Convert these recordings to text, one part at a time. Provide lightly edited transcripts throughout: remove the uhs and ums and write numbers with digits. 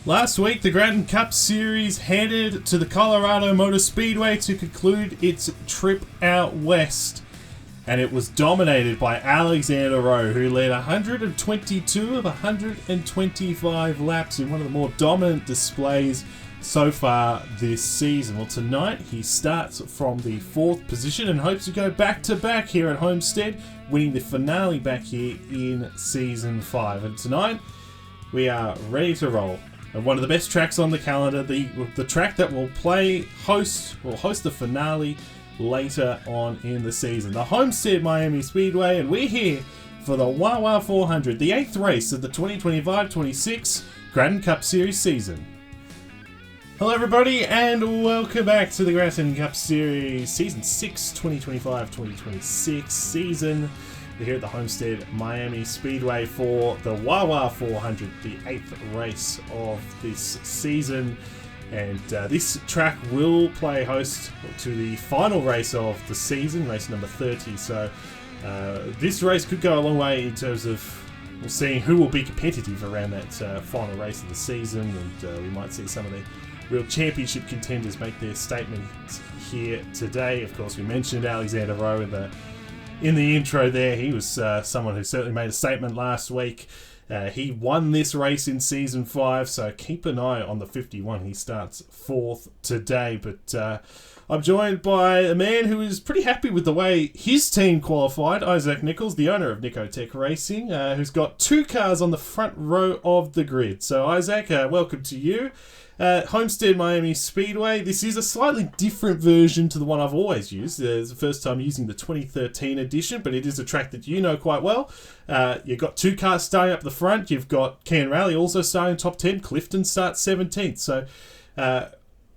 Last week, the Gratton Cup Series headed to the Colorado Motor Speedway to conclude its trip out west. And it was dominated by Alexander Rowe, who led 122 of 125 laps in one of the more dominant displays so far this season. Well, tonight he starts from the 4th position and hopes to go back-to-back here at Homestead, winning the finale back here in Season 5. And tonight, we are ready to roll. And one of the best tracks on the calendar, the track that will host the finale later on in the season, the Homestead-Miami Speedway, and we're here for the Wawa 400, the 8th race of the 2025-26 Gratton Cup Series season. Hello everybody, and welcome back to the Gratton Cup Series Season 6 2025-2026 season. We're here at the Homestead-Miami Speedway for the Wawa 400, the 8th race of this season. And this track will play host to the final race of the season, race number 30. So this race could go a long way in terms of seeing who will be competitive around that final race of the season. And we might see some of the real championship contenders make their statement here today. Of course, we mentioned Alexander Rowe in the intro there. He was someone who certainly made a statement last week. He won this race in Season 5, so keep an eye on the 51. He starts 4th today, but I'm joined by a man who is pretty happy with the way his team qualified, Isaac Nichols, the owner of Nicotech Racing, who's got 2 cars on the front row of the grid. So Isaac, welcome to you. Homestead-Miami Speedway. This is a slightly different version to the one I've always used. It's the first time using the 2013 edition, but it is a track that you know quite well. You've got 2 cars starting up the front. You've got Can Rally also starting top 10. Clifton starts 17th. So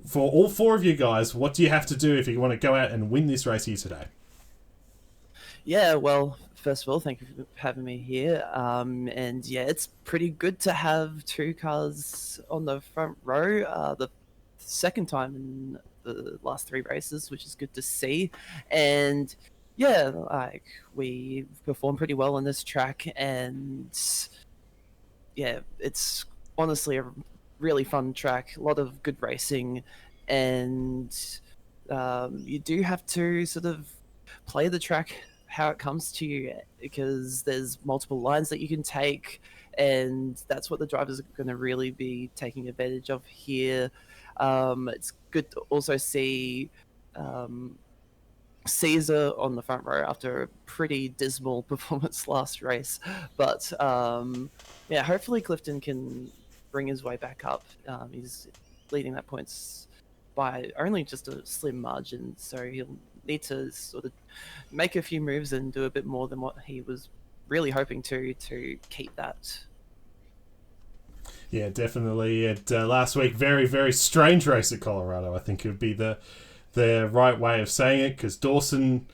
for all 4 of you guys, what do you have to do if you want to go out and win this race here today? Yeah, well, first of all, thank you for having me here. And yeah, it's pretty good to have 2 cars on the front row. The second time in the last 3 races, which is good to see. And yeah, like we performed pretty well on this track, and yeah, it's honestly a really fun track. A lot of good racing, and you do have to sort of play the track how it comes to you, because there's multiple lines that you can take, and that's what the drivers are going to really be taking advantage of here. It's good to also see Caesar on the front row after a pretty dismal performance last race, but yeah, hopefully Clifton can bring his way back up. He's leading that points by only just a slim margin, so he'll need to sort of make a few moves and do a bit more than what he was really hoping to keep that. Yeah, definitely. Last week, very, very strange race at Colorado. I think it would be the right way of saying it, because Dawson,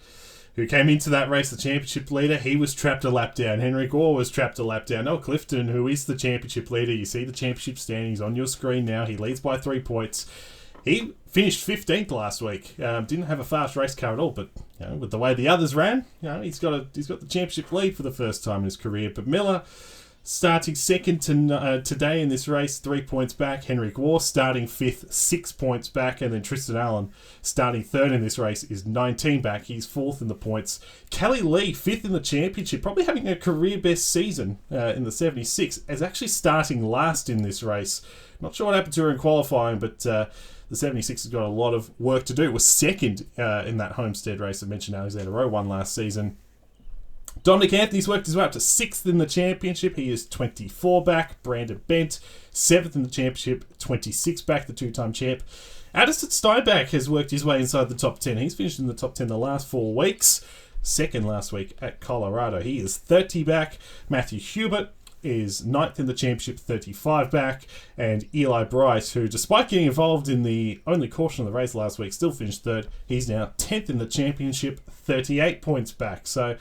who came into that race the championship leader, he was trapped a lap down. Henry Gore was trapped a lap down. Clifton, who is the championship leader, you see the championship standings on your screen now. He leads by 3 points. He finished 15th last week. Didn't have a fast race car at all, but with the way the others ran, he's got the championship lead for the first time in his career. But Miller starting second today in this race, 3 points back. Henry Gore starting 5th, 6 points back. And then Tristan Allen starting 3rd in this race is 19 back. He's 4th in the points. Kelly Lee, 5th in the championship, probably having a career best season in the 76, is actually starting last in this race. Not sure what happened to her in qualifying, but the 76 has got a lot of work to do. It was second in that Homestead race. I mentioned Alexander Rowe won last season. Dominic Anthony's worked his way up to 6th in the championship. He is 24 back. Brandon Bent, 7th in the championship, 26 back, the 2-time champ. Addison Steinbach has worked his way inside the top 10. He's finished in the top 10 the last 4 weeks. Second last week at Colorado. He is 30 back. Matthew Hubert is 9th in the championship, 35 back. And Eli Bright, who despite getting involved in the only caution of the race last week, still finished 3rd. He's now 10th in the championship, 38 points back. So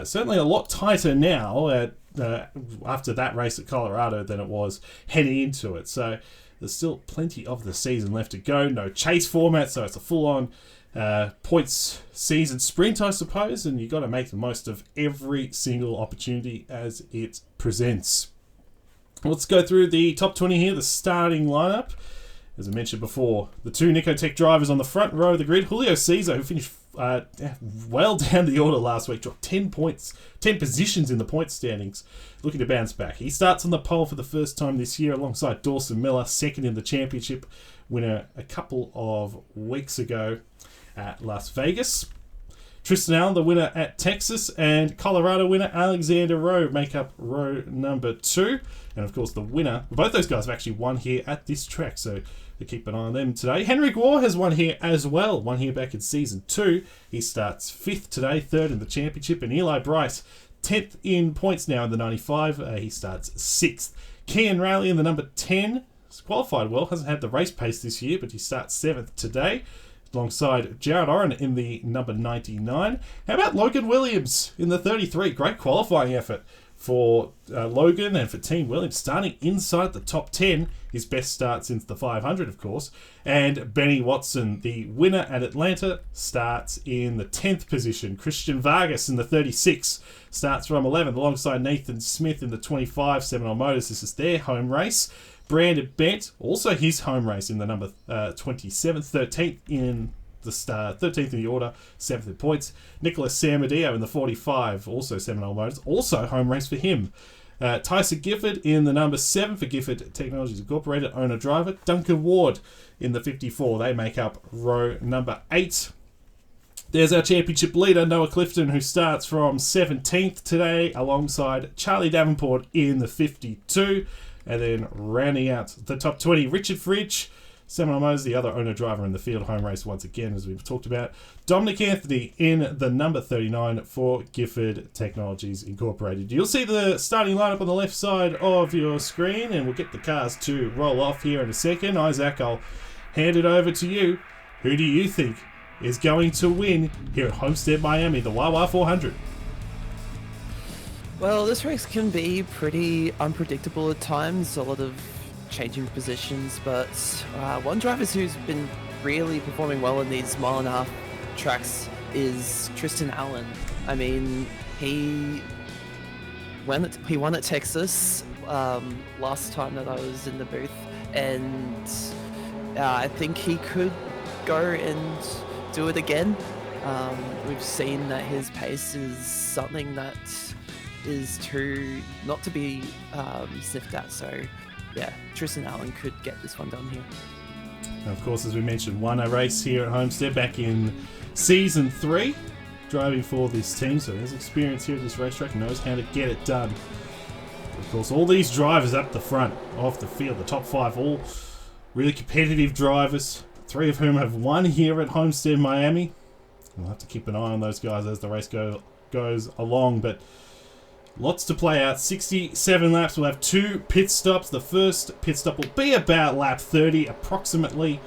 certainly a lot tighter now after that race at Colorado than it was heading into it. So there's still plenty of the season left to go. No chase format, so it's a full-on points season sprint, I suppose, and you got to make the most of every single opportunity as it presents. Let's go through the top 20 here, the starting lineup. As I mentioned before, the two Nicotech drivers on the front row of the grid. Julio Cesar, who finished well down the order last week, dropped 10 positions in the point standings, looking to bounce back. He starts on the pole for the first time this year alongside Dawson Miller, second in the championship, winner a couple of weeks ago at Las Vegas. Tristan Allen, the winner at Texas, and Colorado winner Alexander Rowe make up row number 2. And of course the winner, both those guys have actually won here at this track, so to keep an eye on them today. Henrik Waugh has won here as well, won here back in season 2. He starts 5th today, 3rd in the championship, and Eli Bright, 10th in points now in the 95. He starts 6th. Kian Rowley in the number 10, he's qualified well, hasn't had the race pace this year, but he starts 7th today, alongside Jared Oren in the number 99. How about Logan Williams in the 33? Great qualifying effort for Logan and for Team Williams, starting inside the top 10. His best start since the 500, of course. And Benny Watson, the winner at Atlanta, starts in the 10th position. Christian Vargas in the 36 starts from 11th, alongside Nathan Smith in the 25. Seminole Motors, this is their home race. Brandon Bent, also his home race in the number 27th, 13th in the 13th in the order, 7th in points. Nicholas Samadeo in the 45, also Seminole Motors, also home race for him. Tyson Gifford in the number 7 for Gifford Technologies Incorporated, owner-driver. Duncan Ward in the 54, they make up row number 8. There's our championship leader, Noah Clifton, who starts from 17th today, alongside Charlie Davenport in the 52. And then rounding out the top 20, Richard Fridge, Seminole Motors, the other owner-driver in the field home race once again, as we've talked about. Dominic Anthony in the number 39 for Gifford Technologies Incorporated. You'll see the starting lineup on the left side of your screen, and we'll get the cars to roll off here in a second. Isaac, I'll hand it over to you. Who do you think is going to win here at Homestead-Miami, the Wawa 400? Well, this race can be pretty unpredictable at times, a lot of changing positions, but one driver who's been really performing well in these mile-and-a-half tracks is Tristan Allen. I mean, he won at Texas last time that I was in the booth, and I think he could go and do it again. We've seen that his pace is something that is not to be sniffed at, so yeah, Tristan Allen could get this one done here. And of course, as we mentioned, won a race here at Homestead back in season 3, driving for this team, so he has experience here at this racetrack and knows how to get it done. Of course, all these drivers up the front of the field, the top 5, all really competitive drivers, 3 of whom have won here at Homestead-Miami. We'll have to keep an eye on those guys as the race goes along, but lots to play out. 67 laps. We'll have 2 pit stops. The first pit stop will be about lap 30 approximately.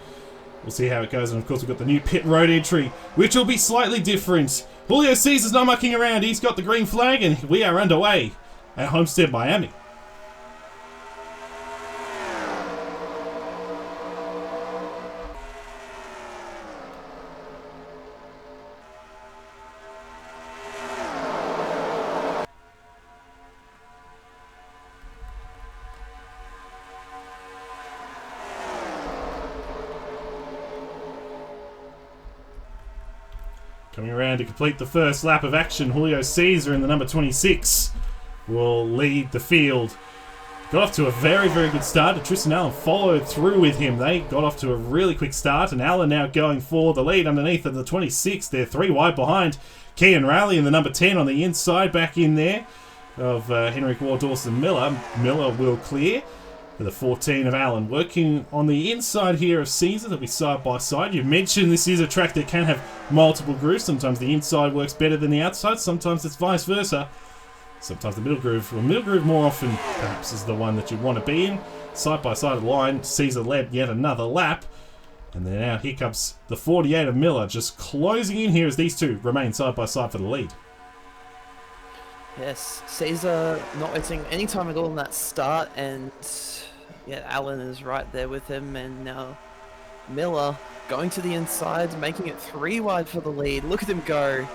We'll see how it goes. And of course, we've got the new pit road entry, which will be slightly different. Julio Cesar's not mucking around. He's got the green flag, and we are underway at Homestead-Miami. Coming around to complete the first lap of action, Julio Cesar in the number 26 will lead the field. Got off to a very, very good start, and Tristan Allen followed through with him. They got off to a really quick start, and Allen now going for the lead underneath of the 26. They're 3 wide behind Kian Rowley in the number 10 on the inside, back in there of Henrik Waugh, Dawson Miller. Miller will clear. For the 14 of Allen, working on the inside here of Caesar, they'll be side by side. You mentioned this is a track that can have multiple grooves. Sometimes the inside works better than the outside. Sometimes it's vice versa. Sometimes the middle groove, well, middle groove more often perhaps is the one that you want to be in. Side by side of the line, Caesar led yet another lap. And then now here comes the 48 of Miller, just closing in here as these two remain side by side for the lead. Yes, Caesar not wasting any time at all in that start, and yeah, Allen is right there with him, and now Miller going to the inside, making it 3 wide for the lead. Look at him go,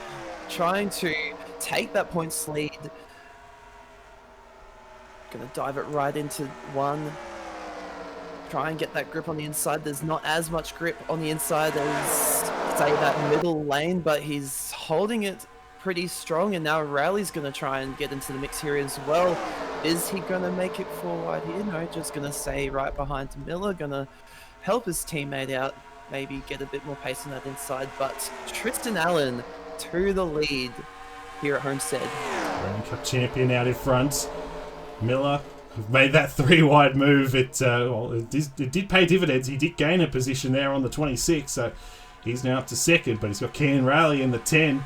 trying to take that points lead. Gonna dive it right into one. Try and get that grip on the inside. There's not as much grip on the inside as, say, that middle lane, but he's holding it pretty strong, and now Rowley's gonna try and get into the mix here as well. Is he gonna make it 4 wide here? No, just gonna stay right behind Miller, gonna help his teammate out, maybe get a bit more pace on that inside, but Tristan Allen to the lead here at Homestead. Gratton Cup champion out in front. Miller made that 3 wide move. It did pay dividends. He did gain a position there on the 26, so he's now up to second, but he's got Ken Rowley in the 10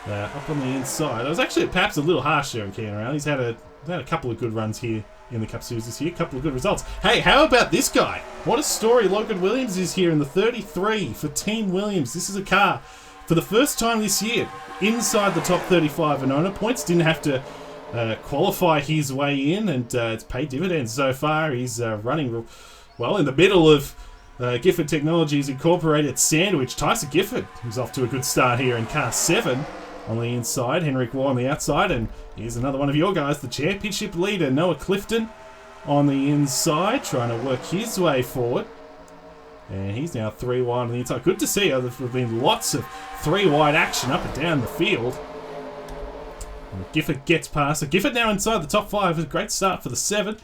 up on the inside. I was actually perhaps a little harsh there on Ken Rowley. He's had a couple of good runs here in the Cup Series this year, a couple of good results. Hey, how about this guy? What a story. Logan Williams is here in the 33 for Team Williams. This is a car for the first time this year inside the top 35 Venona points. Didn't have to qualify his way in, and it's paid dividends so far. He's running well in the middle of Gifford Technologies Incorporated Sandwich. Tyson Gifford is off to a good start here in car 7 on the inside. Henrik Waugh on the outside, and here's another one of your guys, the championship leader, Noah Clifton, on the inside, trying to work his way forward. And he's now 3 wide on the inside. Good to see. There's been lots of 3 wide action up and down the field. And Gifford gets past. So Gifford now inside the top 5. A great start for the 7.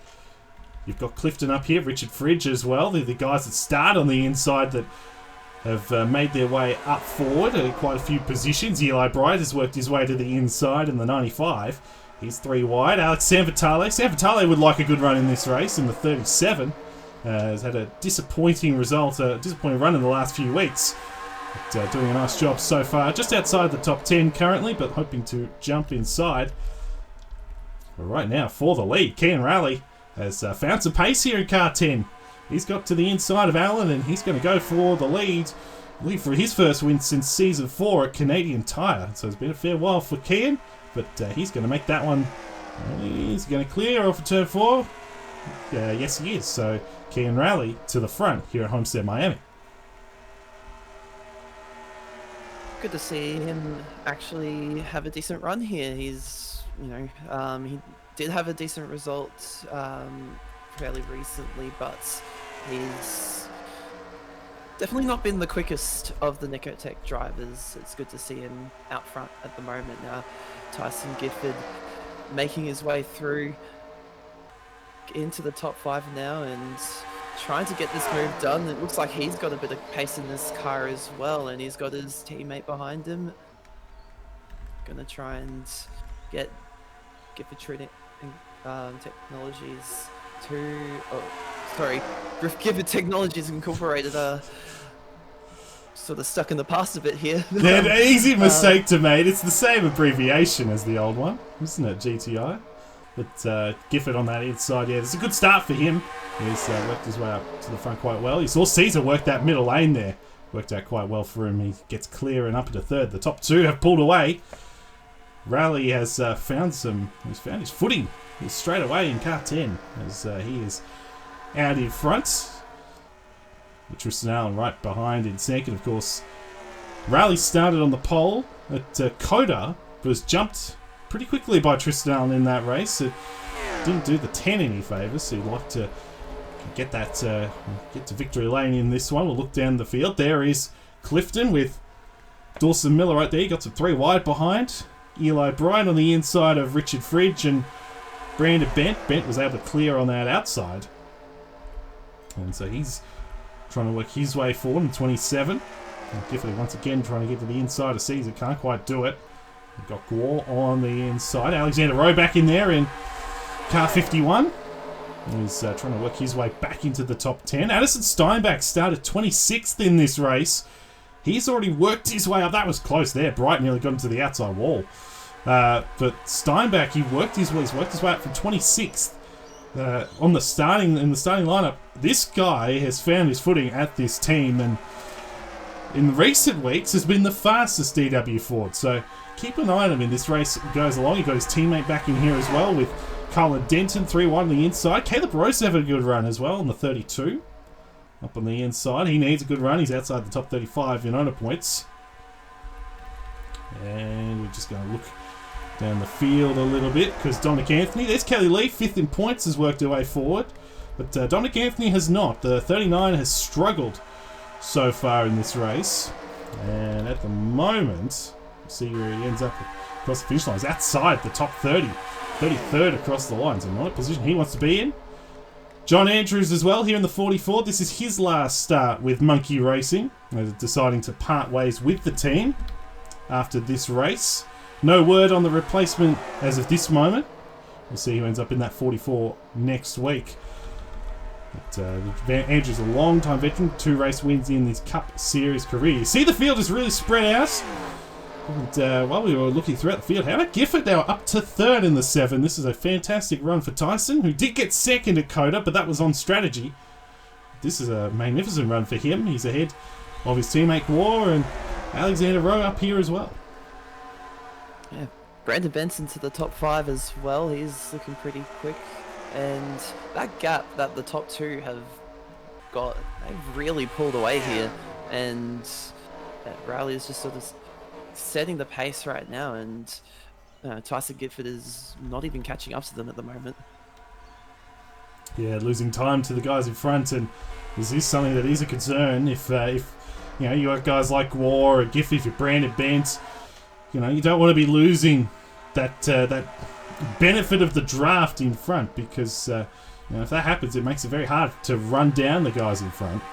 You've got Clifton up here, Richard Fridge as well. They're the guys that start on the inside that have made their way up forward quite a few positions. Eli Bright has worked his way to the inside in the 95. He's 3 wide. Alex Sanvitale. Sanvitale would like a good run in this race in the 37. Has had a disappointing result, a disappointing run in the last few weeks. But, doing a nice job so far. Just outside the top 10 currently, but hoping to jump inside. But right now, for the lead, Ken Rowley has found some pace here in car 10. He's got to the inside of Allen, and he's going to go for the lead. I believe for his first win since season 4 at Canadian Tire. So it's been a fair while for Ken, but he's going to make that one. He's going to clear off of turn 4. Yes, he is. So Ken Rowley to the front here at Homestead-Miami. Good to see him actually have a decent run here. He's, he did have a decent result fairly recently, but he's definitely not been the quickest of the Nicotech drivers. It's good to see him out front at the moment now. Tyson Gifford making his way through into the top 5 now and trying to get this move done. It looks like he's got a bit of pace in this car as well, and he's got his teammate behind him. Gonna try and get Gifford Technologies to... Oh, sorry. Gifford Technologies Incorporated sort of stuck in the past a bit here. Yeah, an easy mistake to make. It's the same abbreviation as the old one, isn't it, GTI? But Gifford on that inside, yeah, it's a good start for him. He's worked his way up to the front quite well. You saw Caesar work that middle lane there. Worked out quite well for him. He gets clear and up into third. The top 2 have pulled away. Rowley has found his footing. He's straight away in car 10 as he is out in front. With Tristan Allen right behind in second, of course. Rowley started on the pole at Coda, but was jumped pretty quickly by Tristan Allen in that race. It didn't do the 10 any favours, so he'd like to get that get to victory lane in this one. We'll look down the field. There is Clifton with Dawson Miller right there. He got some 3 wide behind. Eli Bryan on the inside of Richard Fridge and Brandon Bent. Bent was able to clear on that outside. And so he's trying to work his way forward in 27. And Gifford once again trying to get to the inside of Caesar. Can't quite do it. We've got Gore on the inside. Alexander Rowe back in there in car 51. He's trying to work his way back into the top 10. Addison Steinbach started 26th in this race. He's already worked his way up. That was close there. Bright nearly got him to the outside wall. But Steinbach, he's worked his way up from 26th in the starting lineup. This guy has found his footing at this team, and in recent weeks has been the fastest DW Ford. So keep an eye on him in this race goes along. He got his teammate back in here as well with Colin Denton, 3-1 on the inside. Caleb Rose having a good run as well on the 32. up on the inside. He needs a good run. He's outside the top 35 in owner points. And we're just going to look down the field a little bit because Dominic Anthony, there's Kelly Lee, 5th in points, has worked her way forward. But Dominic Anthony has not. The 39 has struggled so far in this race. And at the moment, see where he ends up across the finish line. He's outside the top 30, 33rd across the line. So not a position he wants to be in. John Andrews as well here in the 44. This is his last start with Monkey Racing. Deciding to part ways with the team after this race. No word on the replacement as of this moment. We'll see who ends up in that 44 next week. But, Andrew's a long-time veteran, 2 race wins in his Cup Series career. You see the field is really spread out. And while we were looking throughout the field, how about Gifford now up to 3rd in the 7? This is a fantastic run for Tyson, who did get 2nd at Coda, but that was on strategy. This is a magnificent run for him. He's ahead of his teammate Wawa and Alexander Rowe up here as well. Yeah, Brandon Benson to the top 5 as well. He's looking pretty quick. And that gap that the top 2 have got, they've really pulled away here. And Riley is just sort of setting the pace right now. And Tyson Gifford is not even catching up to them at the moment. Yeah, losing time to the guys in front. And this is something that is a concern. If you know, you got guys like War or Gifford, if you're Brandon Bent, you know, you don't want to be losing that benefit of the draft in front because you know, if that happens, it makes it very hard to run down the guys in front.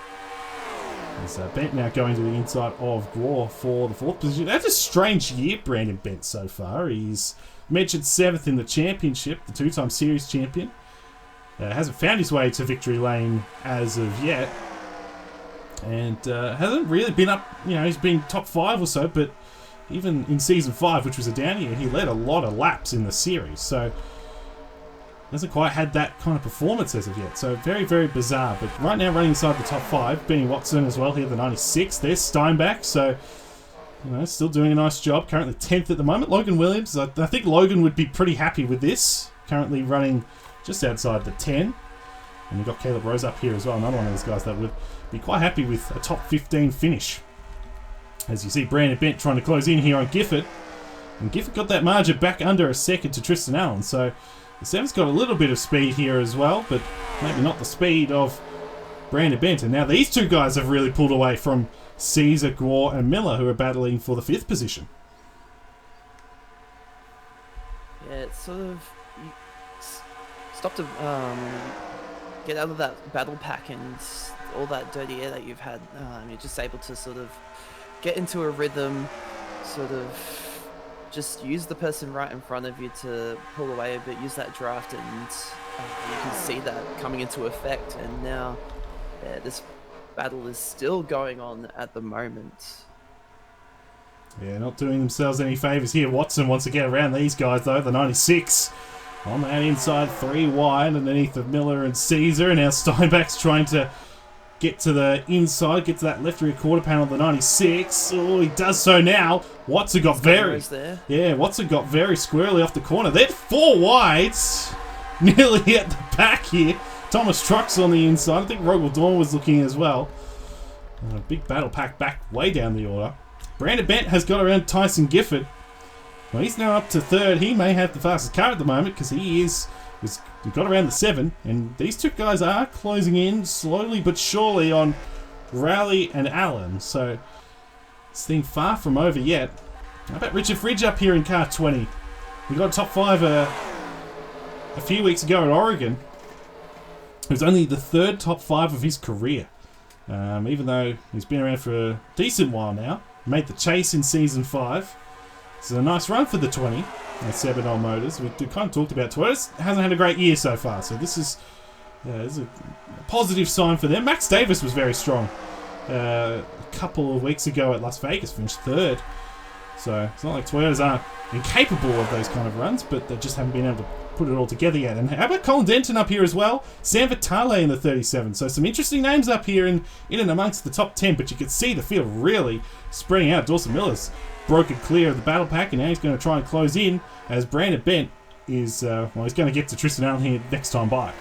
There's Bent now going to the inside of Gwar for the 4th position. That's a strange year, Brandon Bent, so far. He's mentioned 7th in the championship, the 2-time series champion. Hasn't found his way to victory lane as of yet. And hasn't really been up, you know, he's been top 5 or so, but even in Season 5, which was a down year, he led a lot of laps in the series. So, hasn't quite had that kind of performance as of yet. So, very, very bizarre. But right now, running inside the top 5, Benny Watson as well here, the 96. There's Steinbach. So, you know, still doing a nice job. Currently 10th at the moment. Logan Williams, I think Logan would be pretty happy with this. Currently running just outside the 10. And we've got Caleb Rose up here as well. Another one of those guys that would be quite happy with a top 15 finish. As you see, Brandon Bent trying to close in here on Gifford. And Gifford got that margin back under a second to Tristan Allen. So the 7's got a little bit of speed here as well, but maybe not the speed of Brandon Bent. And now these 2 guys have really pulled away from Caesar, Gwar, and Miller, who are battling for the 5th position. Yeah, it's sort of... You stop to get out of that battle pack and all that dirty air that you've had. You're just able to sort of get into a rhythm, sort of just use the person right in front of you to pull away a bit, use that draft, and you can see that coming into effect. And now this battle is still going on at the moment. Yeah, not doing themselves any favours here. Watson wants to get around these guys though, the 96. On that inside, 3 wide underneath of Miller and Caesar. And now Steinbach's trying to get to the inside, get to that left rear quarter panel of the 96. Oh, he does so now. Watson got very... Yeah, Watson got very squarely off the corner. They're 4 wides. Nearly at the back here. Thomas Trucks on the inside. I think Rogel Dawn was looking as well. A big battle pack back way down the order. Brandon Bent has got around Tyson Gifford. Well, he's now up to 3rd. He may have the fastest car at the moment because he got around the 7. And these 2 guys are closing in slowly but surely on Rowley and Allen. So this thing far from over yet. How about Richard Fridge up here in car 20? We got top 5 a few weeks ago in Oregon. It was only the 3rd top 5 of his career. Even though he's been around for a decent while now. Made the chase in Season 5. This is a nice run for the 20 at Sebanol Motors. We kind of talked about Toyota's hasn't had a great year so far, so this is a positive sign for them. Max Davis was very strong a couple of weeks ago at Las Vegas, finished 3rd. So it's not like Toyotas aren't incapable of those kind of runs, but they just haven't been able to put it all together yet. And how about Colin Denton up here as well? Sam Vitale in the 37. So some interesting names up here in and amongst the top 10, but you can see the field really spreading out. Dawson Miller's broken clear of the battle pack, and now he's going to try and close in as Brandon Bent is, he's going to get to Tristan Allen here next time by.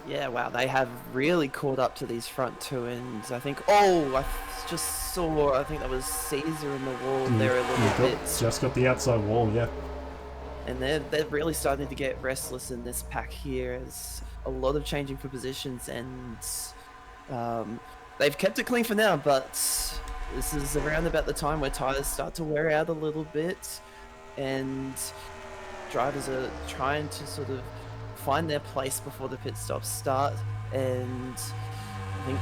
Yeah, wow, they have really caught up to these front two, and I think, oh, just saw, I think that was Caesar in the wall there a little bit. Just got the outside wall, yeah. And they're really starting to get restless in this pack here, as a lot of changing for positions, and they've kept it clean for now, but this is around about the time where tires start to wear out a little bit, and drivers are trying to sort of find their place before the pit stops start. And I think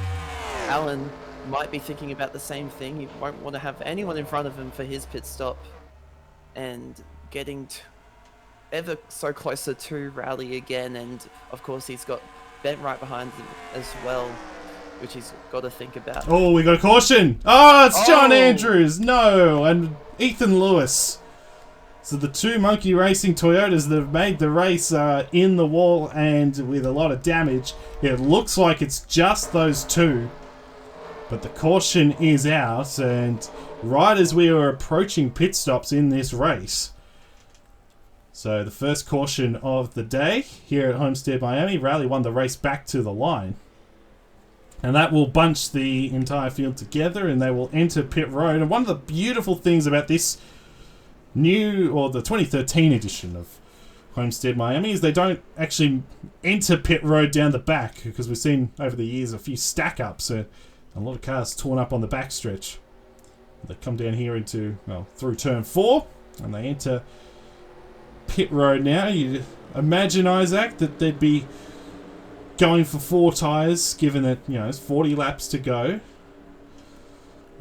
Alan might be thinking about the same thing. He won't want to have anyone in front of him for his pit stop, and getting ever so closer to rally again. And of course he's got Bent right behind him as well, which he's got to think about. Oh, we got a caution. Oh, it's John Andrews. No, and Ethan Lewis. So the two Monkey Racing Toyotas that have made the race are in the wall and with a lot of damage. It looks like it's just those two, but the caution is out, and right as we are approaching pit stops in this race. So the first caution of the day here at Homestead-Miami. Rally won the race back to the line. And that will bunch the entire field together, and they will enter pit road. And one of the beautiful things about this new, or the 2013 edition of Homestead-Miami, is they don't actually enter pit road down the back, because we've seen over the years a few stack-ups, a lot of cars torn up on the backstretch. They come down here into, well, through turn 4, and they enter pit road now. You imagine, Isaac, that they'd be going for 4 tyres, given that, you know, it's 40 laps to go.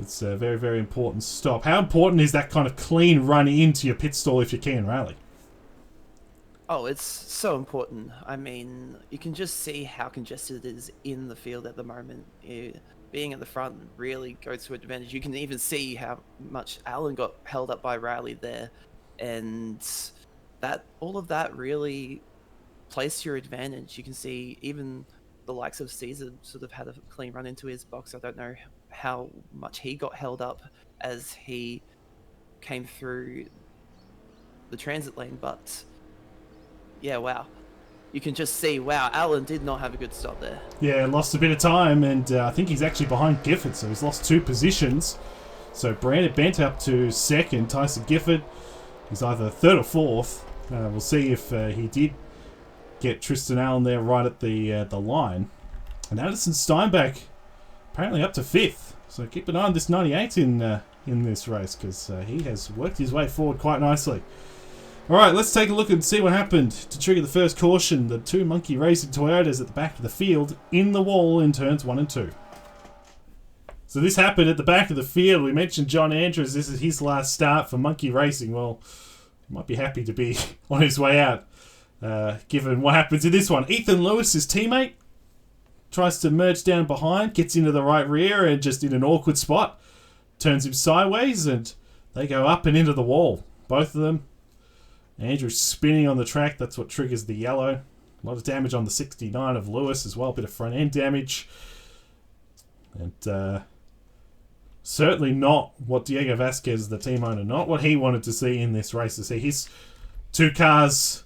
It's a very, very important stop. How important is that kind of clean run into your pit stall if you can rally? Oh, it's so important. I mean, you can just see how congested it is in the field at the moment. Being at the front really goes to advantage. You can even see how much Alan got held up by Riley there, and that all of that really plays to your advantage. You can see even the likes of Caesar sort of had a clean run into his box. I don't know how much he got held up as he came through the transit lane, but yeah, wow. You can just see, wow, Alan did not have a good stop there. Yeah, lost a bit of time, and I think he's actually behind Gifford, so he's lost 2 positions. So Brandon Bent up to second. Tyson Gifford is either third or fourth. We'll see if he did get Tristan Allen there right at the line. And Addison Steinbach apparently up to 5th. So keep an eye on this 98 in this race, because he has worked his way forward quite nicely. Alright, let's take a look and see what happened to trigger the first caution. The 2 Monkey Racing Toyotas at the back of the field in the wall in turns 1 and 2. So this happened at the back of the field. We mentioned John Andrews. This is his last start for Monkey Racing. Well, he might be happy to be on his way out, given what happens in this one. Ethan Lewis, his teammate, tries to merge down behind, gets into the right rear, and just in an awkward spot, turns him sideways, and they go up and into the wall. Both of them. Andrew's spinning on the track. That's what triggers the yellow. A lot of damage on the 69 of Lewis as well. A bit of front end damage. And certainly not what Diego Vasquez, the team owner, not what he wanted to see in this race. To see his 2 cars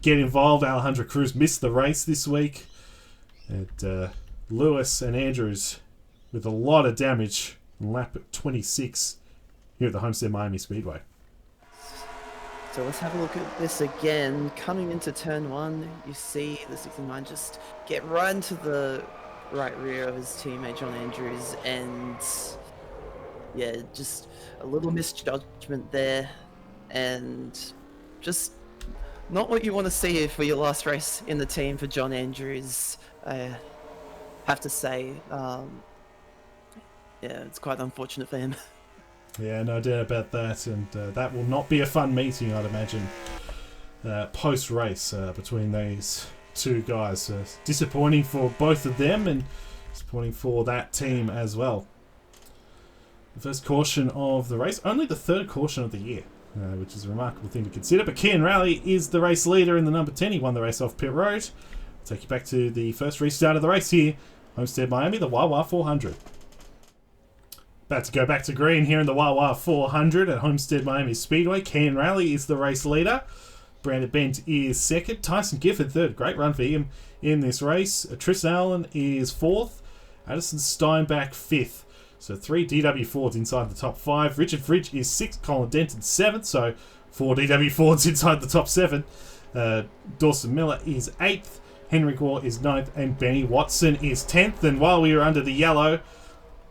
get involved. Alejandro Cruz missed the race this week. And Lewis and Andrews with a lot of damage on lap 26 here at the Homestead-Miami Speedway. So let's have a look at this again. Coming into turn 1, you see the 69 just get right into the right rear of his teammate John Andrews, and yeah, just a little misjudgment there, and just not what you want to see for your last race in the team for John Andrews, I have to say. Yeah, it's quite unfortunate for him. Yeah, no doubt about that, and that will not be a fun meeting, I'd imagine, post-race between these 2 guys. Disappointing for both of them, and disappointing for that team as well. The first caution of the race, only the 3rd caution of the year, which is a remarkable thing to consider. But Kian Rally is the race leader in the number 10. He won the race off pit road. I'll take you back to the first restart of the race here, Homestead-Miami, the Wawa 400. About to go back to green here in the Wawa 400 at Homestead-Miami Speedway. Kian Rally is the race leader. Brandon Bent is second. Tyson Gifford third. Great run for him in this race. Tristan Allen is fourth. Addison Steinbach fifth. So 3 DW Fords inside the top 5. Richard Fridge is 6th. Colin Denton 7th. So 4 DW Fords inside the top 7. Dawson Miller is 8th. Henry Gore is 9th. And Benny Watson is 10th. And while we were under the yellow,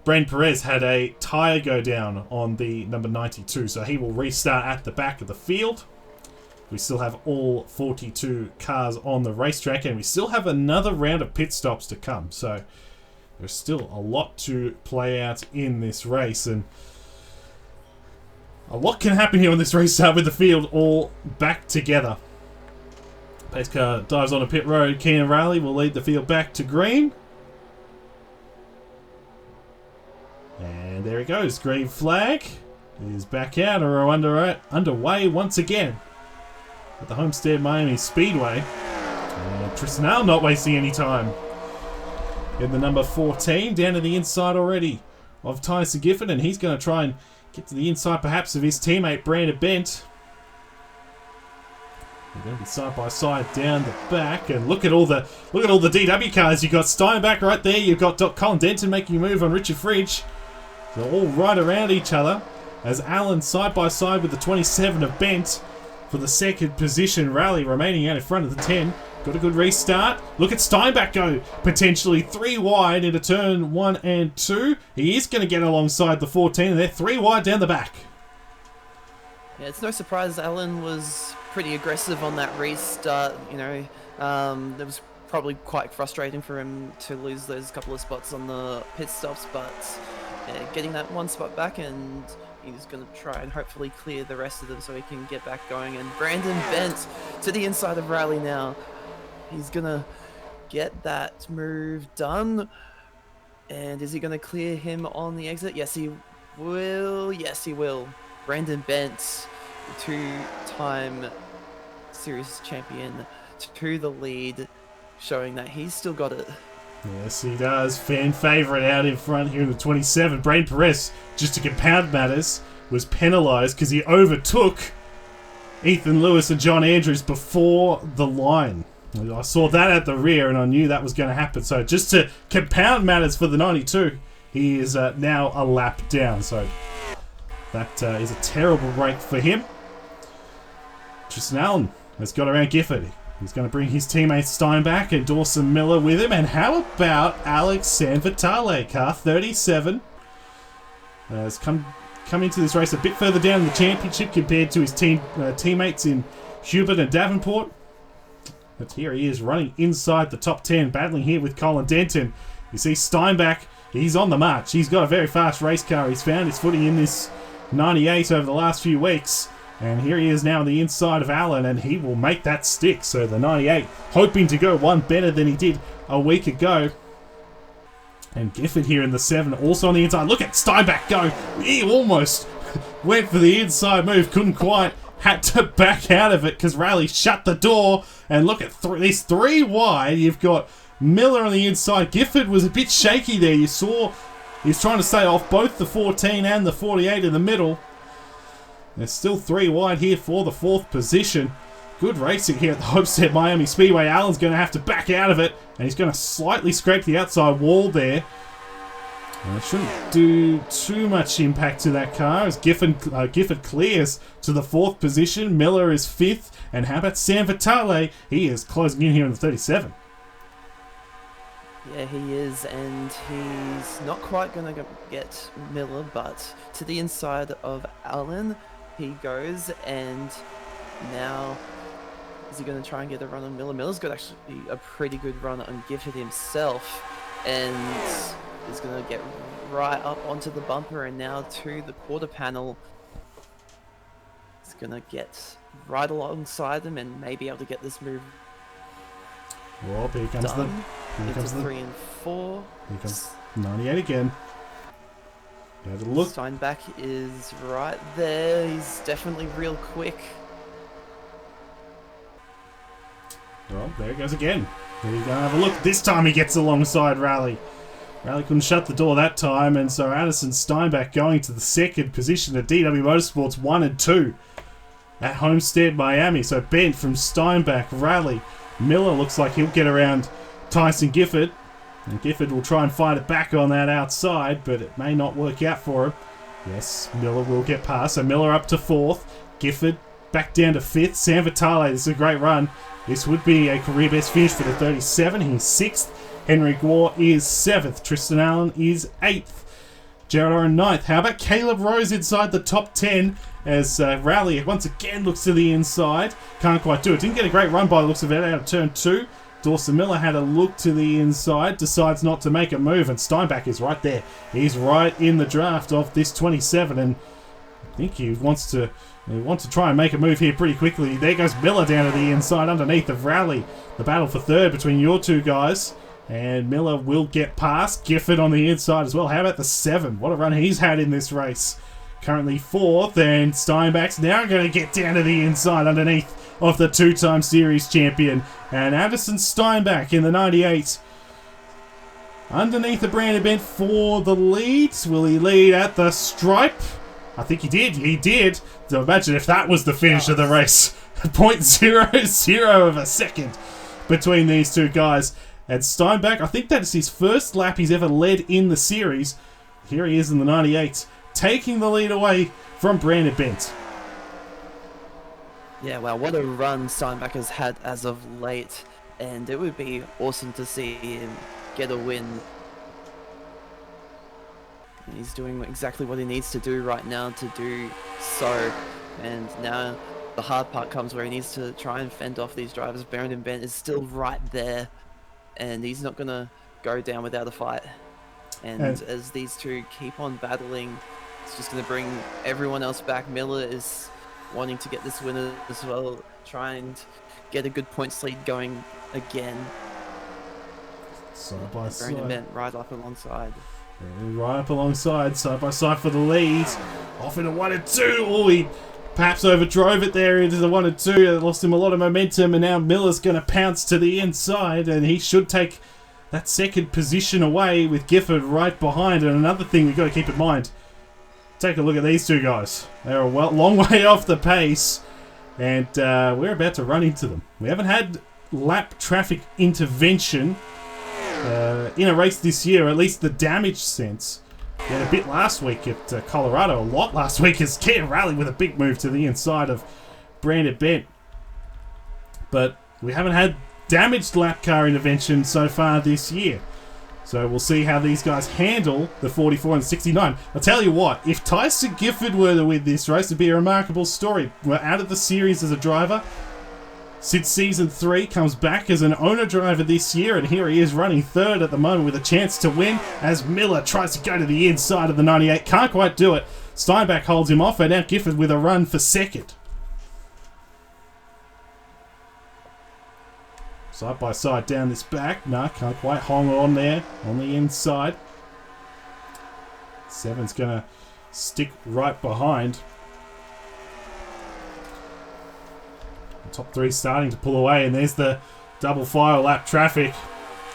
Bren Perez had a tyre go down on the number 92. So he will restart at the back of the field. We still have all 42 cars on the racetrack. And we still have another round of pit stops to come. So there's still a lot to play out in this race, and a lot can happen here on this restart with the field all back together. Pace car dives on a pit road. Keenan Raleigh will lead the field back to green. And there he goes. Green flag is back out, or underway once again at the Homestead-Miami Speedway. And Tristan Allen not wasting any time in the number 14, down to the inside already of Tyson Gifford, and he's going to try and get to the inside perhaps of his teammate Brandon Bent. They're going to be side by side down the back, and look at all the DW cars. You've got Steinbach right there. You've got Colin Denton making a move on Richard Fridge. They're all right around each other as Allen side by side with the 27 of Bent for the second position. Rally remaining out in front of the 10. Got a good restart. Look at Steinbach go potentially 3 wide into turn 1 and 2. He is going to get alongside the 14, and they're 3 wide down the back. Yeah, it's no surprise Allen was pretty aggressive on that restart. You know, it was probably quite frustrating for him to lose those couple of spots on the pit stops, but yeah, getting that 1 spot back, and he's going to try and hopefully clear the rest of them so he can get back going. And Brandon Bent to the inside of Raleigh now. He's going to get that move done. And is he going to clear him on the exit? Yes, he will. Yes, he will. Brandon Bent, 2-time series champion, to the lead, showing that he's still got it. Yes, he does. Fan favourite out in front here in the 27. Brain Perez, just to compound matters, was penalised because he overtook Ethan Lewis and John Andrews before the line. I saw that at the rear and I knew that was going to happen. So just to compound matters for the 92, he is now a lap down. So that is a terrible break for him. Tristan Allen has got around Gifford. He's going to bring his teammate Steinbach and Dawson Miller with him. And how about Alex Sanvitale, car 37? Has come into this race a bit further down in the championship compared to his teammates in Hubert and Davenport. But here he is running inside the top 10, battling here with Colin Denton. You see Steinbach, he's on the march. He's got a very fast race car. He's found his footing in this 98 over the last few weeks. And here he is now on the inside of Allen, and he will make that stick. So the 98 hoping to go one better than he did a week ago. And Gifford here in the 7 also on the inside. Look at Steinbach go. He almost went for the inside move. Couldn't quite. Had to back out of it because Raleigh shut the door. And look at these 3 wide. You've got Miller on the inside. Gifford was a bit shaky there. You saw he's trying to stay off both the 14 and the 48 in the middle. There's still 3 wide here for the 4th position. Good racing here at the Homestead-Miami Speedway. Allen's going to have to back out of it. And he's going to slightly scrape the outside wall there. And it shouldn't do too much impact to that car as Gifford clears to the 4th position. Miller is 5th. And how about Sam Vitale? He is closing in here in the 37. Yeah, he is, and he's not quite going to get Miller, but to the inside of Allen he goes, and now is he going to try and get a run on Miller? Miller's got actually a pretty good run on Gifford himself, and is going to get right up onto the bumper and now to the quarter panel. He's going to get right alongside them and maybe able to get this move Well, here comes the... Here comes the 3 and 4. Here comes 98 again. Have a look. Steinbach is right there. He's definitely real quick. Well, there he goes again. Here you go, have a look. This time he gets alongside Raleigh. Raleigh couldn't shut the door that time, and so Addison Steinbach going to the 2nd position at DW Motorsports 1 and 2. at Homestead-Miami. So Bent from Steinbach, Rally. Miller looks like he'll get around Tyson Gifford. And Gifford will try and fight it back on that outside, but it may not work out for him. Yes, Miller will get past. So Miller up to 4th. Gifford back down to 5th. Sam Vitale, this is a great run. This would be a career best finish for the 37. He's 6th. Henry Gore is 7th. Tristan Allen is 8th. Jared Oren 9th. How about Caleb Rose inside the top 10 as Rally once again looks to the inside. Can't quite do it. Didn't get a great run by the looks of it out of turn 2. Dawson Miller had a look to the inside, decides not to make a move, and Steinbach is right there. He's right in the draft of this 27, and I think he wants to try and make a move here pretty quickly. There goes Miller down to the inside underneath of Rally. The battle for 3rd between your two guys. And Miller will get past Gifford on the inside as well. How about the 7? What a run he's had in this race. Currently 4th, and Steinbach's now going to get down to the inside underneath of the 2-time series champion. And Addison Steinbach in the 98. Underneath the Brandon Bent for the lead. Will he lead at the stripe? I think he did. He did. So imagine if that was the finish of the race. 0.00 of a second between these two guys. And Steinbach, I think that's his first lap he's ever led in the series. Here he is in the 98, taking the lead away from Brandon Bent. Yeah, well, what a run Steinbach has had as of late, and it would be awesome to see him get a win. He's doing exactly what he needs to do right now to do so, and now the hard part comes where he needs to try and fend off these drivers. Brandon Bent is still right there, and he's not going to go down without a fight. And as these two keep on battling, it's just going to bring everyone else back. Miller is wanting to get this winner as well, try and get a good points lead going again. Side by side. Brandon Bent right up alongside. Right up alongside, side by side for the lead. Off in a 1 and 2. Oh, he perhaps overdrove it there into the 1 and 2. It lost him a lot of momentum, and now Miller's going to pounce to the inside, and he should take that second position away with Gifford right behind. And another thing we've got to keep in mind, take a look at these two guys. They're a long way off the pace, and we're about to run into them. We haven't had lap traffic intervention in a race this year, or at least the damage sense. We had a bit last week at Colorado, a lot last week as Kia Rally with a big move to the inside of Brandon Bent. But we haven't had damaged lap car intervention so far this year. So we'll see how these guys handle the 44 and 69. I'll tell you what, if Tyson Gifford were to win this race, it'd be a remarkable story. We're out of the series as a driver since season 3, comes back as an owner driver this year, and here he is running 3rd at the moment with a chance to win as Miller tries to go to the inside of the 98. Can't quite do it. Steinbach holds him off, and now Gifford with a run for 2nd. Side by side down this back. No, can't quite hang on there on the inside. 7's going to stick right behind. The top 3 starting to pull away, and there's the double file lap traffic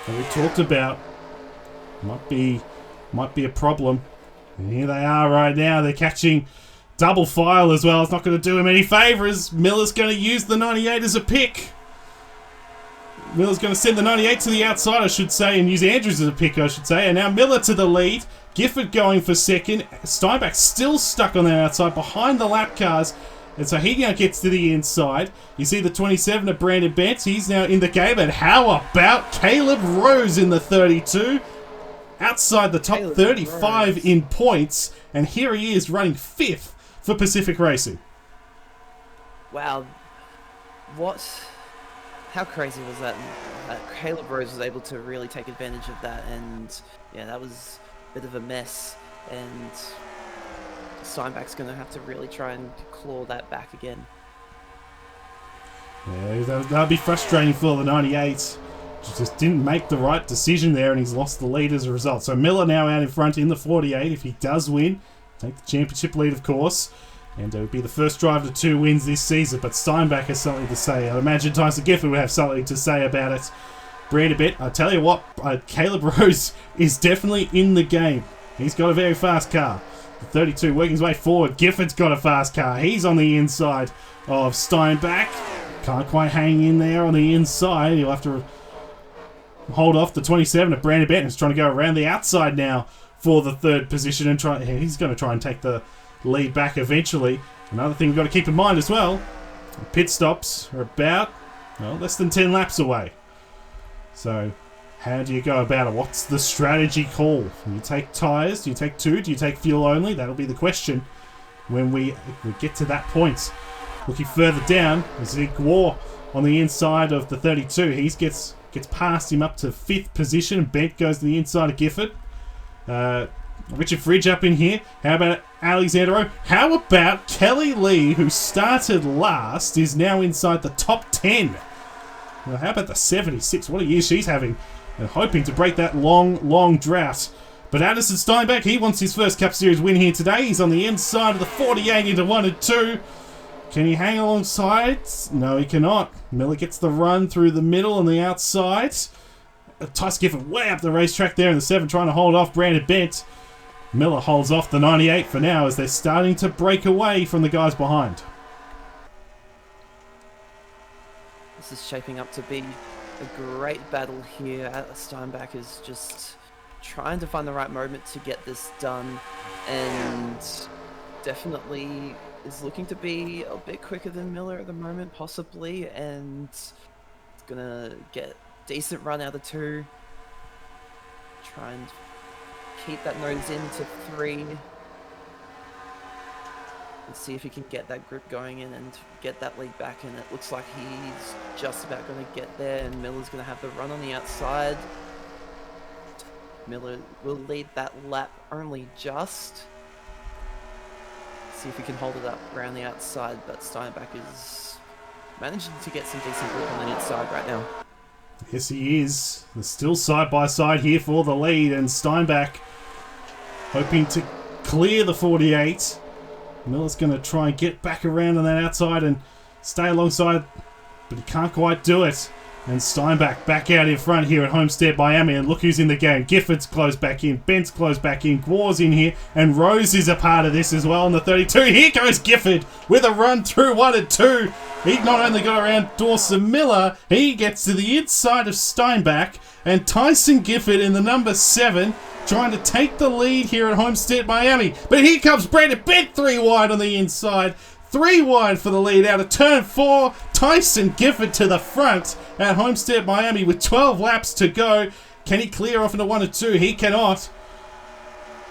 that we talked about. Might be a problem. And here they are right now. They're catching double file as well. It's not going to do him any favours. Miller's going to use the 98 as a pick. Miller's going to send the 98 to the outside, I should say, and use Andrews as a pick, I should say. And now Miller to the lead. Gifford going for 2nd. Steinbach still stuck on the outside behind the lap cars. And so he now gets to the inside. You see the 27 of Brandon Bent. He's now in the game. And how about Caleb Rose in the 32? Outside the top Caleb 35 Rose in points. And here he is running 5th for Pacific Racing. Wow. What? How crazy was that? Caleb Rose was able to really take advantage of that. And yeah, that was a bit of a mess. And Steinbach's going to have to really try and claw that back again. Yeah, that'll be frustrating for the 98. Just didn't make the right decision there, and he's lost the lead as a result. So Miller now out in front in the 48. If he does win, take the championship lead, of course. And it would be the first driver to 2 wins this season. But Steinbach has something to say. I imagine Tyson Gifford would have something to say about it. Brandon Bent, I tell you what, Caleb Rose is definitely in the game. He's got a very fast car. 32 working his way forward. Gifford's got a fast car. He's on the inside of Steinbach. Can't quite hang in there on the inside. He'll have to hold off the 27 of Brandon Benton. He's trying to go around the outside now for the third position and try. He's going to try and take the lead back eventually. Another thing we've got to keep in mind as well, pit stops are about less than 10 laps away. So how do you go about it? What's the strategy call? Do you take tyres? Do you take two? Do you take fuel only? That'll be the question when we get to that point. Looking further down, Zig War on the inside of the 32. He gets past him up to 5th position. Bent goes to the inside of Gifford. Richard Fridge up in here. How about Alexander Rowe? How about Kelly Lee, who started last, is now inside the top 10? Well, how about the 76? What a year she's having. And hoping to break that long drought. But Addison Steinbach, he wants his first Cup Series win here today. He's on the inside of the 48 into 1 and 2. Can he hang alongside? No, he cannot. Miller gets the run through the middle and the outside. Tice Gifford way up the racetrack there in the 7, trying to hold off Brandon Bent. Miller holds off the 98 for now as they're starting to break away from the guys behind. This is shaping up to be a great battle here. Steinbach is just trying to find the right moment to get this done, and definitely is looking to be a bit quicker than Miller at the moment, possibly, and it's gonna get decent run out of 2. Try and keep that nose into 3. And see if he can get that grip going in and get that lead back, and it looks like he's just about going to get there, and Miller's going to have the run on the outside. Miller will lead that lap only just. See if we can hold it up around the outside, but Steinbach is managing to get some decent grip on the inside right now. Yes, he is. They're still side by side here for the lead, and Steinbach hoping to clear the 48. Miller's going to try and get back around on that outside and stay alongside, but he can't quite do it. And Steinbach back out in front here at Homestead-Miami, and look who's in the game. Gifford's closed back in, Bent's closed back in, Gwar's in here, and Rose is a part of this as well on the 32. Here goes Gifford with a run through 1 and 2. He not only got around Dawson Miller, he gets to the inside of Steinbach, and Tyson Gifford in the number 7 trying to take the lead here at Homestead-Miami. But here comes Brandon Bent 3 wide on the inside. 3 wide for the lead out of turn 4. Tyson Gifford to the front at Homestead-Miami with 12 laps to go. Can he clear off into 1 and 2? He cannot.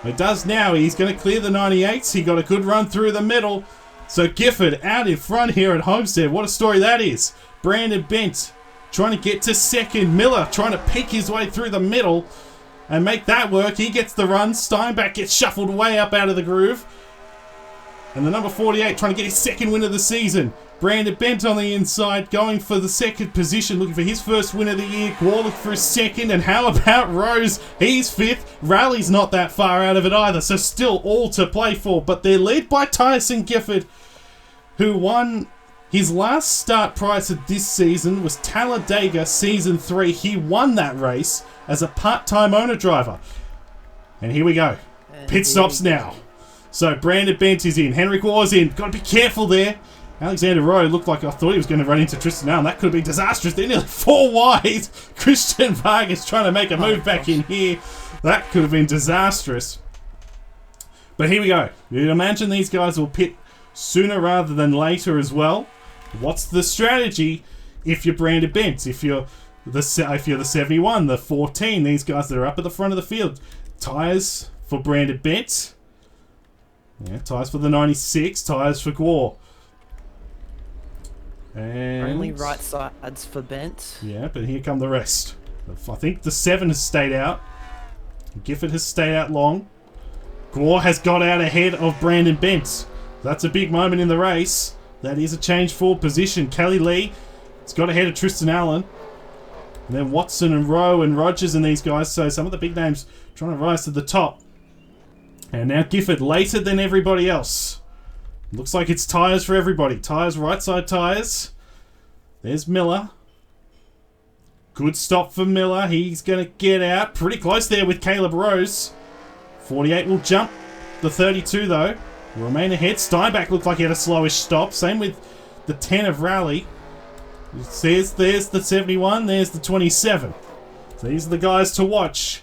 He does now. He's going to clear the 98s. He got a good run through the middle. So Gifford out in front here at Homestead. What a story that is. Brandon Bent trying to get to 2nd. Miller trying to pick his way through the middle and make that work. He gets the run. Steinbach gets shuffled way up out of the groove. And the number 48 trying to get his 2nd win of the season. Brandon Bent on the inside going for the 2nd position, looking for his 1st win of the year. Gwar looking for his 2nd. And how about Rose? He's 5th. Rally's not that far out of it either, so still all to play for. But they're led by Tyson Gifford, who won his last start prior to this season was Talladega Season 3. He won that race as a part-time owner driver. And here we go. Pit stops now. So Brandon Bent is in. Henrik Gwar's in. Got to be careful there. Alexander Rowe looked like I thought he was going to run into Tristan Allen. That could have been disastrous. They're nearly 4 wide. Christian Vargas trying to make a move back in here. That could have been disastrous. But here we go. You'd imagine these guys will pit sooner rather than later as well. What's the strategy if you're Brandon Bent? If you're the 71, the 14, these guys that are up at the front of the field. Tyres for Brandon Bent. Yeah, tyres for the 96, tyres for Gwar. And only right sides for Bent. Yeah, but here come the rest. I think the 7 has stayed out. Gifford has stayed out long. Gwar has got out ahead of Brandon Bent. That's a big moment in the race. That is a change for position. Kelly Lee has got ahead of Tristan Allen. And then Watson and Rowe and Rogers and these guys. So some of the big names trying to rise to the top. And now Gifford later than everybody else. Looks like it's tyres for everybody. Tyres, right side tyres. There's Miller. Good stop for Miller. He's going to get out. Pretty close there with Caleb Rose. 48 will jump. The 32, though, will remain ahead. Steinbach looked like he had a slowish stop. Same with the 10 of Rally. There's the 71. There's the 27. So these are the guys to watch.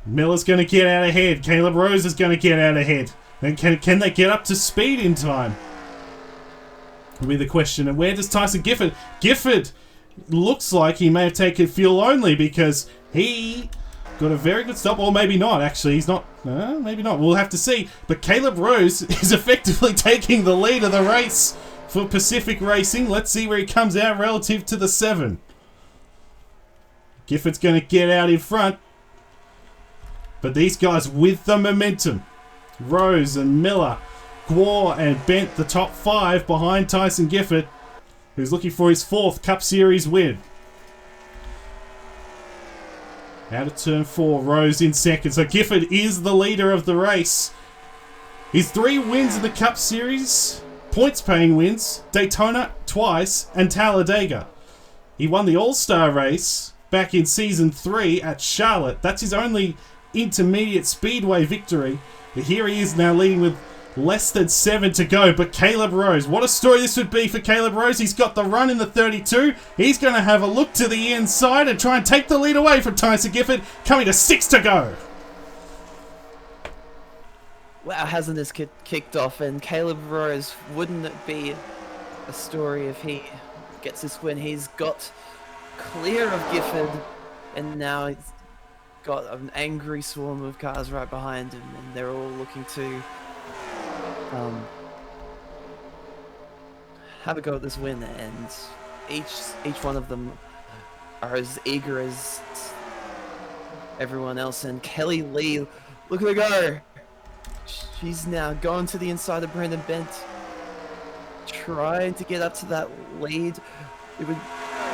Miller's going to get out ahead. Caleb Rose is going to get out ahead. And can they get up to speed in time? Will be the question. And where does Tyson Gifford? Gifford looks like he may have taken fuel only because he got a very good stop. Or maybe not, actually. He's not. Maybe not. We'll have to see. But Caleb Rose is effectively taking the lead of the race for Pacific Racing. Let's see where he comes out relative to the 7. Gifford's going to get out in front. But these guys with the momentum. Rose and Miller, Gwar and Bent, the top 5 behind Tyson Gifford, who's looking for his 4th Cup Series win. Out of turn 4, Rose in second. So Gifford is the leader of the race. His 3 wins in the Cup Series, points-paying wins, Daytona twice, and Talladega. He won the All-Star race back in Season 3 at Charlotte. That's his only intermediate speedway victory. But here he is now leading with less than 7 to go. But Caleb Rose, what a story this would be for Caleb Rose. He's got the run in the 32. He's going to have a look to the inside and try and take the lead away from Tyson Gifford. Coming to 6 to go. Wow, hasn't this kicked off? And Caleb Rose, wouldn't it be a story if he gets this win? He's got clear of Gifford, and now he's got an angry swarm of cars right behind him, and they're all looking to have a go at this win, and each one of them are as eager as everyone else. And Kelly Lee, look at her go! She's now going to the inside of Brandon Bent, trying to get up to that lead. It would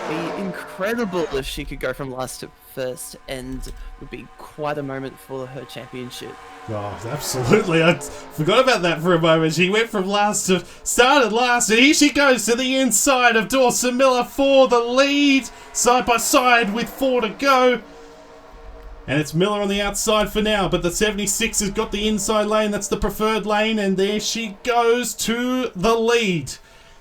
be incredible if she could go from last to first, and would be quite a moment for her championship. Oh, absolutely. I forgot about that for a moment. She went from last to started last, and here she goes to the inside of Dawson Miller for the lead, side by side with 4 to go. And it's Miller on the outside for now, but the 76 has got the inside lane. That's the preferred lane, and there she goes to the lead.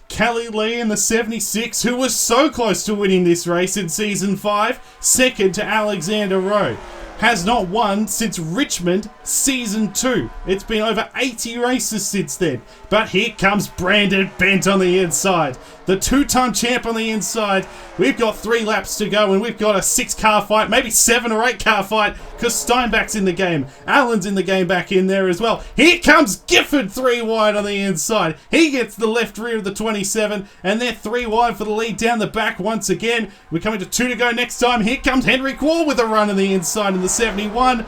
Kelly Lee in the 76, who was so close to winning this race in Season 5, second to Alexander Rowe. Has not won since Richmond Season 2. It's been over 80 races since then. But here comes Brandon Bent on the inside. The 2-time champ on the inside. We've got 3 laps to go, and we've got a 6-car fight, maybe 7 or 8-car fight, because Steinbach's in the game. Allen's in the game back in there as well. Here comes Gifford 3 wide on the inside. He gets the left rear of the 27, and they're 3 wide for the lead down the back once again. We're coming to 2 to go next time. Here comes Henry Quall with a run on the inside in the 71.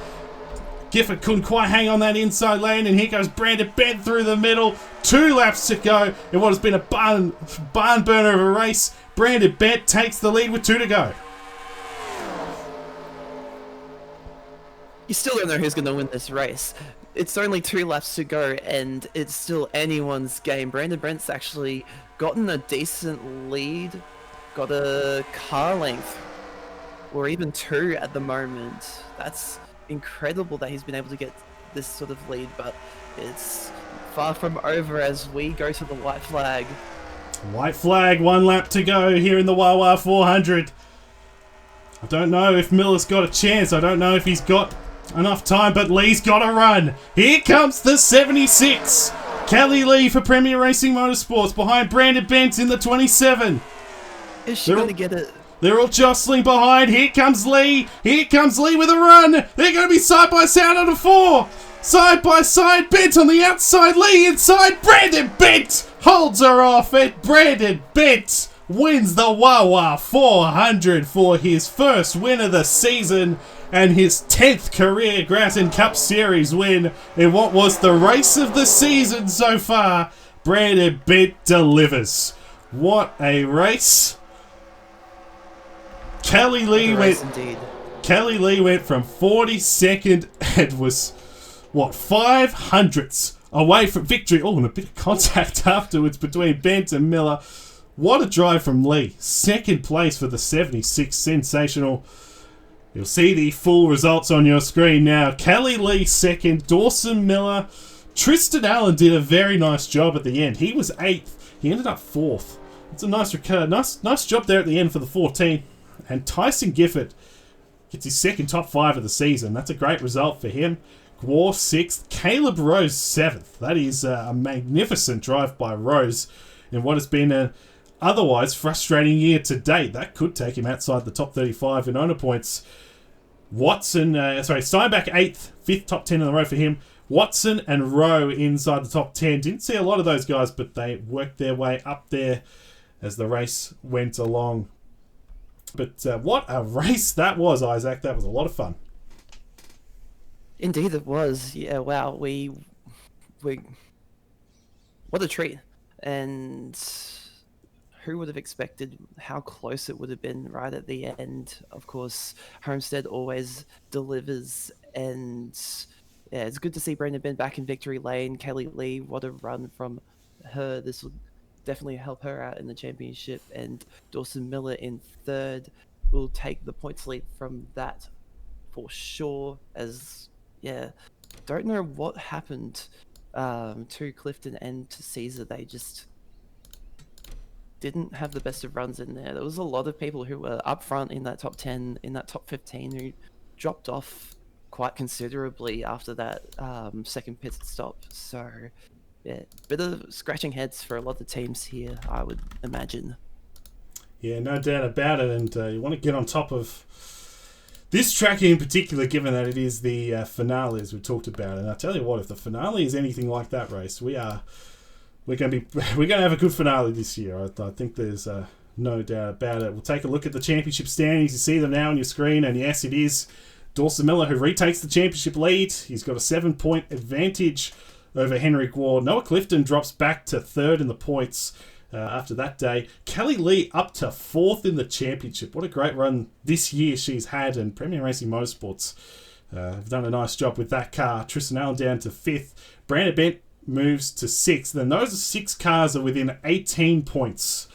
Gifford couldn't quite hang on that inside lane, and here goes Brandon Bent through the middle. 2 laps to go in what has been a barn burner of a race. Brandon Bent takes the lead with 2 to go. You still don't know who's going to win this race. It's only 2 laps to go, and it's still anyone's game. Brandon Bent's actually gotten a decent lead, got a car length, or even 2 at the moment. That's incredible that he's been able to get this sort of lead, but it's far from over as we go to the white flag. White flag, 1 lap to go here in the Wawa 400. I don't know if Miller's got a chance. I don't know if he's got enough time, but Lee's got to run. Here comes the 76. Kelly Lee for Premier Racing Motorsports behind Brandon Bent in the 27. Is she going to get it? They're all jostling behind. Here comes Lee. Here comes Lee with a run. They're going to be side by side on a 4. Side by side. Bent on the outside. Lee inside. Brandon Bent holds her off. And Brandon Bent wins the Wawa 400 for his first win of the season and his 10th career Gratton Cup Series win in what was the race of the season so far. Brandon Bent delivers. What a race. Kelly Lee went from 42nd and was, what, 500ths away from victory. Oh, and a bit of contact afterwards between Bent and Miller. What a drive from Lee. 2nd place for the 76. Sensational. You'll see the full results on your screen now. Kelly Lee second, Dawson Miller. Tristan Allen did a very nice job at the end. He was 8th. He ended up 4th. It's a nice job there at the end for the 14. And Tyson Gifford gets his second top 5 of the season. That's a great result for him. Gwar 6th. Caleb Rose 7th. That is a magnificent drive by Rose in what has been an otherwise frustrating year to date. That could take him outside the top 35 in owner points. Steinbach 8th. 5th top 10 in a row for him. Watson and Rowe inside the top 10. Didn't see a lot of those guys, but they worked their way up there as the race went along. But what a race that was, Isaac. That was a lot of fun. Indeed it was. Yeah, wow. We what a treat. And who would have expected how close it would have been right at the end? Of course, Homestead always delivers, and yeah, it's good to see Brandon Ben back in victory lane. Kelly Lee, what a run from her. This will definitely help her out in the championship. And Dawson Miller in 3rd will take the points lead from that for sure. As, yeah, don't know what happened to Clifton and to Caesar. They just didn't have the best of runs in there. There was a lot of people who were up front in that top 10, in that top 15, who dropped off quite considerably after that second pit stop. So, yeah, bit of scratching heads for a lot of teams here, I would imagine. Yeah, no doubt about it. And you want to get on top of this track in particular, given that it is the finale, as we talked about. And I tell you what, if the finale is anything like that race, we're going to have a good finale this year. I think there's no doubt about it. We'll take a look at the championship standings. You see them now on your screen, and yes, it is Dawson Miller who retakes the championship lead. He's got a 7-point advantage over Henry Gwar. Noah Clifton drops back to 3rd in the points after that day. Kelly Lee up to 4th in the championship. What a great run this year she's had, and Premier Racing Motorsports have done a nice job with that car. Tristan Allen down to 5th. Brandon Bent moves to 6th. Then those 6 cars are within 18 points,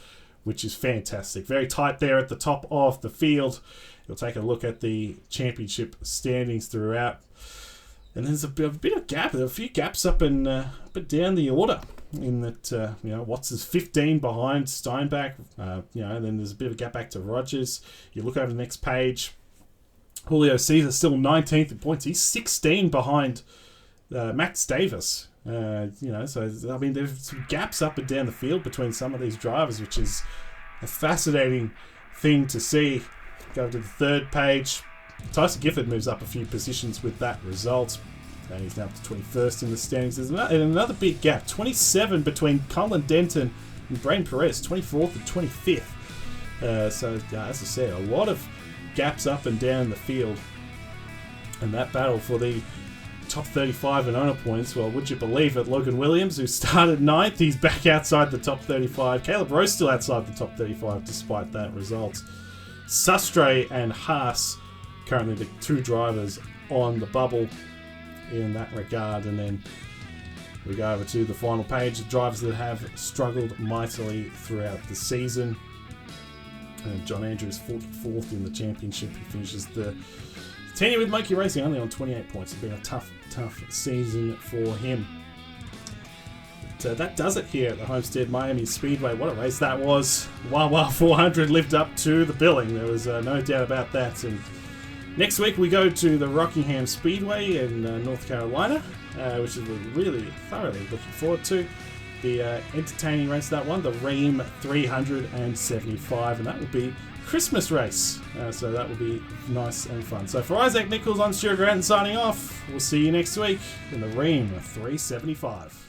which is fantastic. Very tight there at the top of the field. You'll take a look at the championship standings throughout. And there's a bit of gap. There are a few gaps up and down the order. In that, Watts is 15 behind Steinbach. And then there's a bit of a gap back to Rogers. You look over the next page. Julio Caesar still 19th in points. He's 16 behind Max Davis. There's some gaps up and down the field between some of these drivers, which is a fascinating thing to see. Go to the 3rd page. Tyson Gifford moves up a few positions with that result. And he's now up to 21st in the standings. There's another big gap. 27 between Colin Denton and Brain Perez. 24th and 25th. As I said, a lot of gaps up and down the field. And that battle for the top 35 in owner points. Well, would you believe it? Logan Williams, who started 9th, he's back outside the top 35. Caleb Rose still outside the top 35 despite that result. Sustre and Haas, currently the 2 drivers on the bubble in that regard. And then we go over to the final page, the drivers that have struggled mightily throughout the season. And John Andrews 44th in the championship. He finishes the tenure with Monkey Racing only on 28 points. It's been a tough season for him. But that does it here at the Homestead-Miami Speedway. What a race that was. Wawa 400 lived up to the billing. There was no doubt about that. And next week we go to the Rockingham Speedway in North Carolina, which is really thoroughly looking forward to. The entertaining race, that one, the Ream 375, and that will be Christmas race. So that will be nice and fun. So for Isaac Nichols, I'm Stuart Gratton signing off. We'll see you next week in the Ream 375.